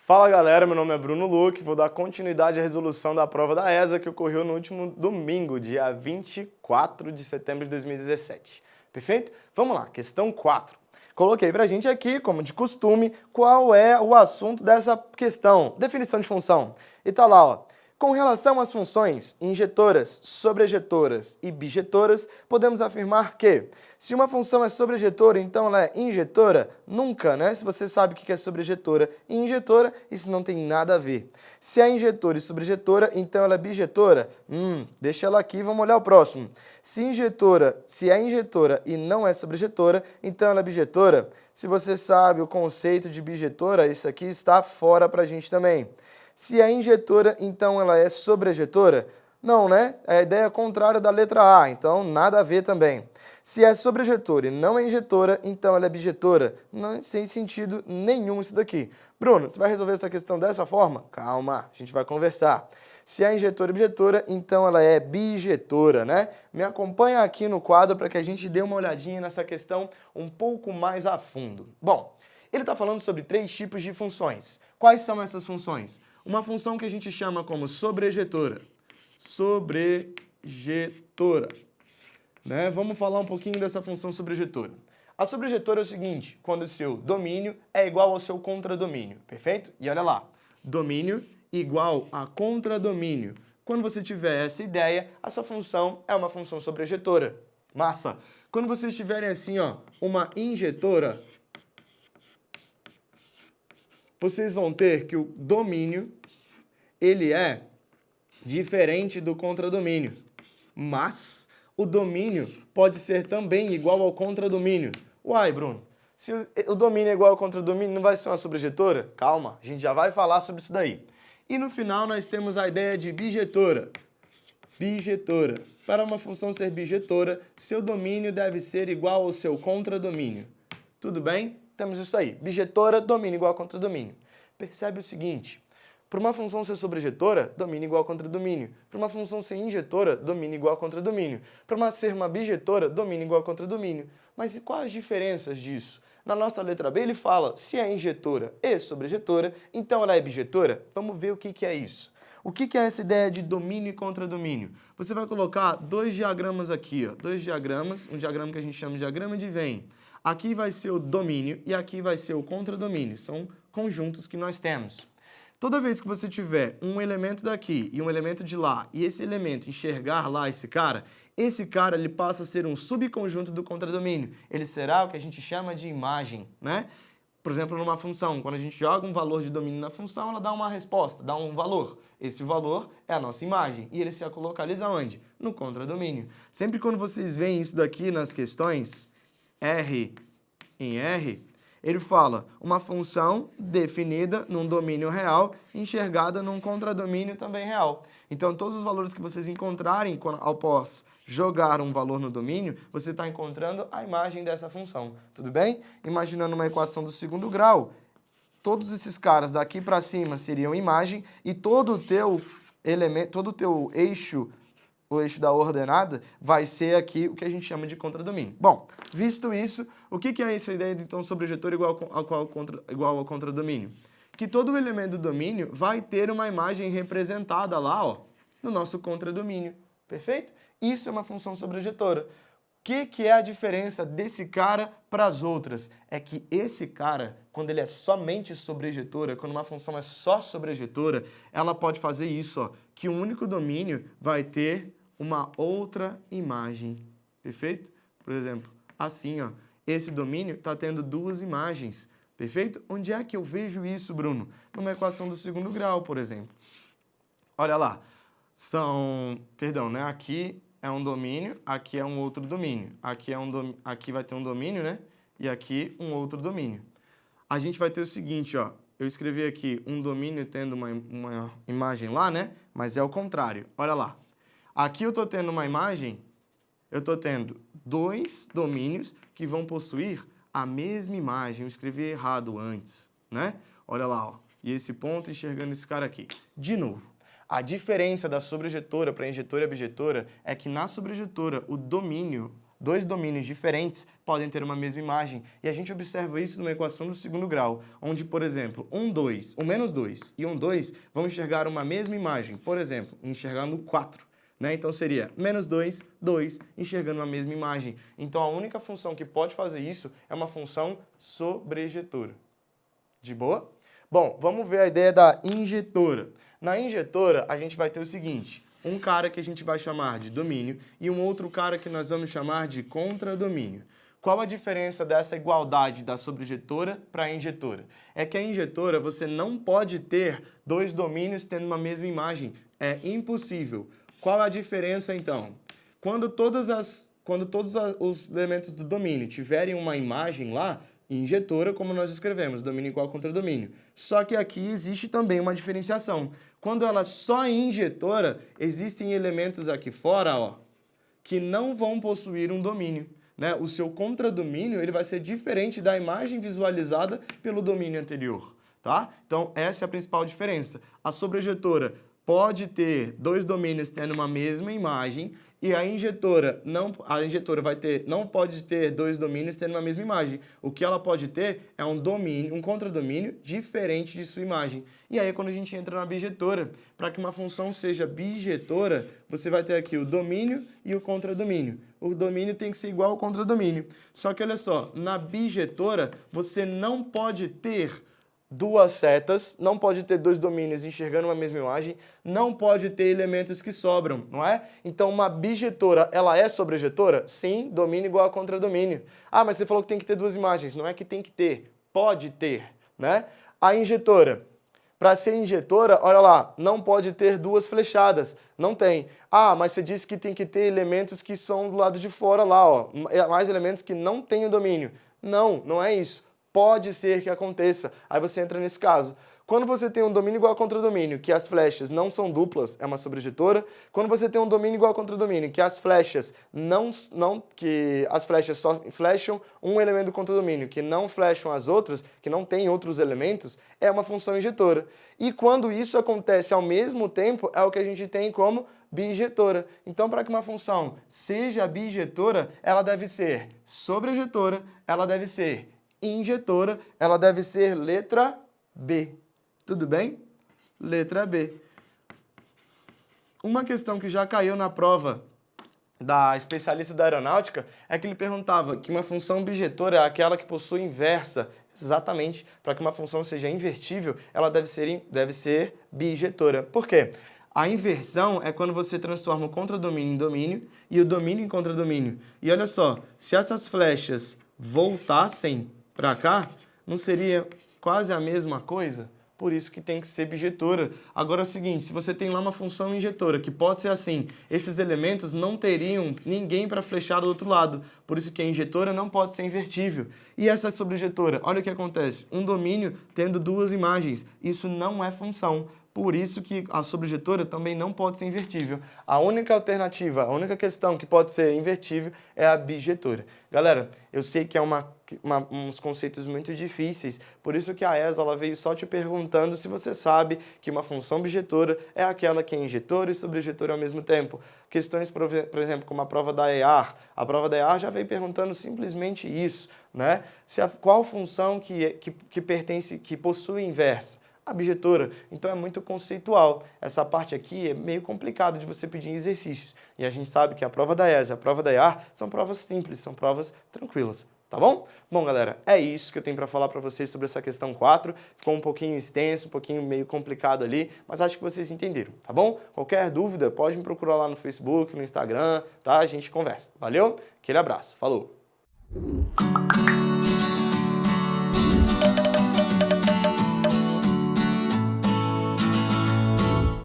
Fala galera, meu nome é Bruno Luque, vou dar continuidade à resolução da prova da ESA que ocorreu no último domingo, dia 24 de setembro de 2017. Perfeito? Vamos lá, questão 4. Coloquei pra gente aqui, como de costume, qual é o assunto dessa questão, definição de função. E tá lá, ó. Com relação às funções injetoras, sobrejetoras e bijetoras, podemos afirmar que, se uma função é sobrejetora, então ela é injetora? Nunca, né? Se você sabe o que é sobrejetora e injetora, isso não tem nada a ver. Se é injetora e sobrejetora, então ela é bijetora? Deixa ela aqui, vamos olhar o próximo. Se é injetora e não é sobrejetora, então ela é bijetora? Se você sabe o conceito de bijetora, isso aqui está fora pra gente também. Se é injetora, então ela é sobrejetora? Não, né? É a ideia contrária da letra A, então nada a ver também. Se é sobrejetora e não é injetora, então ela é bijetora? Não, sem sentido nenhum isso daqui. Bruno, você vai resolver essa questão dessa forma? Calma, a gente vai conversar. Se é injetora e bijetora, então ela é bijetora, né? Me acompanha aqui no quadro para que a gente dê uma olhadinha nessa questão um pouco mais a fundo. Bom, ele está falando sobre 3 tipos de funções. Quais são essas funções? Uma função que a gente chama como sobrejetora. Sobrejetora. Né? Vamos falar um pouquinho dessa função sobrejetora. A sobrejetora é o seguinte, quando o seu domínio é igual ao seu contradomínio, perfeito? E olha lá, domínio igual a contradomínio. Quando você tiver essa ideia, a sua função é uma função sobrejetora. Massa! Quando vocês tiverem assim, ó, uma injetora, vocês vão ter que o domínio, ele é diferente do contradomínio, mas o domínio pode ser também igual ao contradomínio. Uai, Bruno, se o domínio é igual ao contradomínio, não vai ser uma sobrejetora? Calma, a gente já vai falar sobre isso daí. E no final nós temos a ideia de bijetora. Bijetora. Para uma função ser bijetora, seu domínio deve ser igual ao seu contradomínio. Tudo bem? Temos isso aí. Bijetora, domínio igual a contradomínio. Percebe o seguinte, para uma função ser sobrejetora, domínio igual a contradomínio. Para uma função ser injetora, domínio igual a contradomínio. Para ser uma bijetora, domínio igual a contradomínio. Mas e quais as diferenças disso? Na nossa letra B ele fala, se é injetora e sobrejetora, então ela é bijetora? Vamos ver o que é isso. O que é essa ideia de domínio e contradomínio? Você vai colocar 2 diagramas aqui, ó, 2 diagramas, um diagrama que a gente chama de diagrama de Venn. Aqui vai ser o domínio e aqui vai ser o contradomínio, são conjuntos que nós temos. Toda vez que você tiver um elemento daqui e um elemento de lá, e esse elemento enxergar lá esse cara ele passa a ser um subconjunto do contradomínio. Ele será o que a gente chama de imagem, né? Por exemplo, numa função, quando a gente joga um valor de domínio na função, ela dá uma resposta, dá um valor. Esse valor é a nossa imagem e ele se localiza onde? No contradomínio. Sempre quando vocês veem isso daqui nas questões, R em R, ele fala uma função definida num domínio real, enxergada num contradomínio também real. Então, todos os valores que vocês encontrarem após jogar um valor no domínio, você está encontrando a imagem dessa função. Tudo bem? Imaginando uma equação do 2º grau, todos esses caras daqui para cima seriam imagem e todo o teu elemento, todo o teu eixo, o eixo da ordenada, vai ser aqui o que a gente chama de contradomínio. Bom, visto isso, o que é essa ideia de então sobrejetor igual ao contradomínio? Que todo elemento do domínio vai ter uma imagem representada lá, ó, no nosso contradomínio. Perfeito? Isso é uma função sobrejetora. O que é a diferença desse cara para as outras? É que esse cara, quando ele é somente sobrejetora, quando uma função é só sobrejetora, ela pode fazer isso, ó, que um único domínio vai ter uma outra imagem. Perfeito? Por exemplo, assim, ó, esse domínio está tendo 2 imagens. Perfeito? Onde é que eu vejo isso, Bruno? Numa equação do 2º grau, por exemplo. Olha lá. Aqui é um domínio, aqui é um outro domínio. Aqui vai ter um domínio, né? E aqui um outro domínio. A gente vai ter o seguinte, ó. Eu escrevi aqui um domínio tendo uma imagem lá, né? Mas é o contrário. Olha lá. Aqui eu estou tendo uma imagem, eu estou tendo 2 domínios que vão possuir a mesma imagem. Eu escrevi errado antes, né? Olha lá, ó. E esse ponto enxergando esse cara aqui. De novo. A diferença da sobrejetora para injetora e bijetora é que na sobrejetora o domínio, dois domínios diferentes podem ter uma mesma imagem. E a gente observa isso numa equação do segundo grau, onde, por exemplo, um menos 2 e um 2 vão enxergar uma mesma imagem. Por exemplo, enxergando 4. Né? Então seria menos 2, 2, enxergando a mesma imagem. Então a única função que pode fazer isso é uma função sobrejetora. De boa? Bom, vamos ver a ideia da injetora. Na injetora, a gente vai ter o seguinte, um cara que a gente vai chamar de domínio e um outro cara que nós vamos chamar de contradomínio. Qual a diferença dessa igualdade da sobrejetora para a injetora? É que a injetora você não pode ter dois domínios tendo uma mesma imagem. É impossível. Qual a diferença então? Quando todos os elementos do domínio tiverem uma imagem lá, injetora, como nós escrevemos, domínio igual a contradomínio. Só que aqui existe também uma diferenciação. Quando ela só é injetora, existem elementos aqui fora, ó, que não vão possuir um domínio. Né? O seu contradomínio ele vai ser diferente da imagem visualizada pelo domínio anterior. Tá? Então, essa é a principal diferença. A sobrejetora pode ter dois domínios tendo uma mesma imagem e a injetora não pode ter dois domínios tendo uma mesma imagem. O que ela pode ter é um contradomínio diferente de sua imagem. E aí quando a gente entra na bijetora, para que uma função seja bijetora, você vai ter aqui o domínio e o contradomínio. O domínio tem que ser igual ao contradomínio. Só que olha só, na bijetora você não pode ter duas setas, não pode ter dois domínios enxergando uma mesma imagem, não pode ter elementos que sobram, não é? Então, uma bijetora, ela é sobrejetora? Sim, domínio igual a contradomínio. Ah, mas você falou que tem que ter duas imagens. Não é que tem que ter, pode ter, né? A injetora. Para ser injetora, olha lá, não pode ter duas flechadas. Não tem. Ah, mas você disse que tem que ter elementos que são do lado de fora lá, ó. Mais elementos que não têm o domínio. Não, não é isso. Pode ser que aconteça. Aí você entra nesse caso. Quando você tem um domínio igual a contradomínio, que as flechas não são duplas, é uma sobrejetora. Quando você tem um domínio igual a contradomínio, que as flechas só flecham um elemento do contradomínio, que não flecham as outras, que não tem outros elementos, é uma função injetora. E quando isso acontece ao mesmo tempo, é o que a gente tem como bijetora. Então, para que uma função seja bijetora, ela deve ser sobrejetora, ela deve ser injetora, ela deve ser letra B. Tudo bem? Letra B. Uma questão que já caiu na prova da especialista da aeronáutica é que ele perguntava que uma função bijetora é aquela que possui inversa. Exatamente. Para que uma função seja invertível, ela deve ser bijetora. Por quê? A inversão é quando você transforma o contradomínio em domínio e o domínio em contradomínio. E olha só, se essas flechas voltassem para cá, não seria quase a mesma coisa? Por isso que tem que ser bijetora. Agora é o seguinte, se você tem lá uma função injetora, que pode ser assim, esses elementos não teriam ninguém para flechar do outro lado. Por isso que a injetora não pode ser invertível. E essa sobrejetora, olha o que acontece. Um domínio tendo duas imagens. Isso não é função. Por isso que a sobrejetora também não pode ser invertível. A única alternativa, a única questão que pode ser invertível é a bijetora. Galera, eu sei que é uns conceitos muito difíceis, por isso que a ESA ela veio só te perguntando se você sabe que uma função bijetora é aquela que é injetora e sobrejetora ao mesmo tempo. Questões, por exemplo, como a prova da EAR. A prova da EAR já veio perguntando simplesmente isso, né? Qual função que possui inversa? A bijetora. Então é muito conceitual. Essa parte aqui é meio complicado de você pedir em exercícios. E a gente sabe que a prova da ESA e a prova da EAR são provas simples, são provas tranquilas. Tá bom? Bom, galera, é isso que eu tenho para falar para vocês sobre essa questão 4. Ficou um pouquinho extenso, um pouquinho meio complicado ali, mas acho que vocês entenderam, tá bom? Qualquer dúvida, pode me procurar lá no Facebook, no Instagram, tá? A gente conversa. Valeu? Aquele abraço. Falou!